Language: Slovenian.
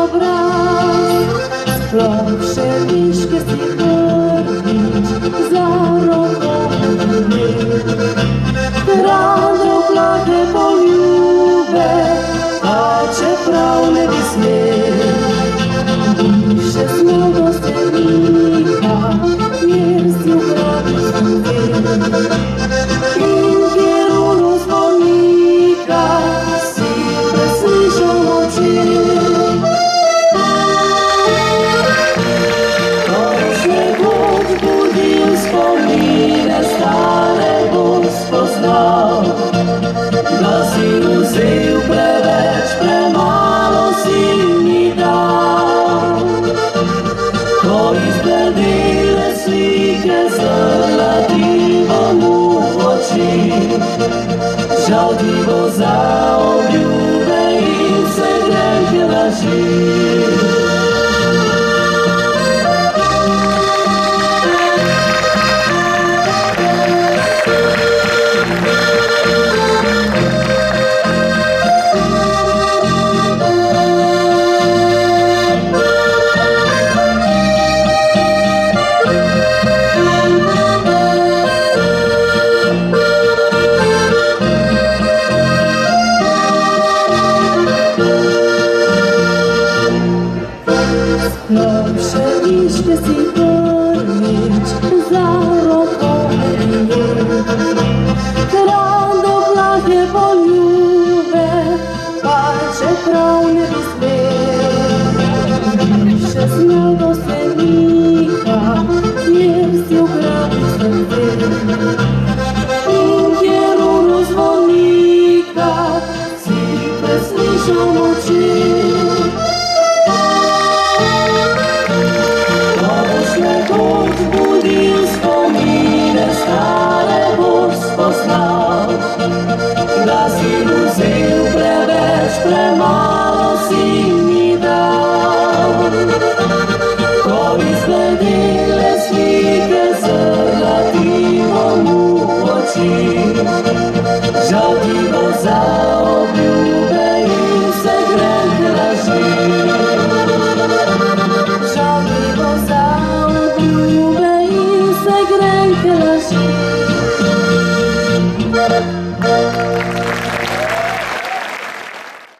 obraz, sploše liške si prvič zarokoval mě. Ráno plake poljube, a čeprav ne bi smel, še smo do stenika, jer si ukradil svet. In kjerunu zvonika si preslišal molčet. Ko boš nekoč budil spomine stare, boš spoznal, da si vzel preveč, premalo si mi dal. Ko izbledele slike zlativo mu v oči, žal ti bo za obljube in vse grenke laži. Sploše liške si prvič zarokoval mě. Rado plake poljube, pa čeprav ne bi smel, še smel do stenika, jer si ukradil svet. In kjerunu zvonika si preslišal molčet. Nekoč budil spomine stare, boš spoznal, da si vzel preveč, premalo si mi dal. Ko izbledele slike zlativom v oči, žal ti bo za obljube in vse grenke laži. Žal ti bo za obljube in vse grenke laži.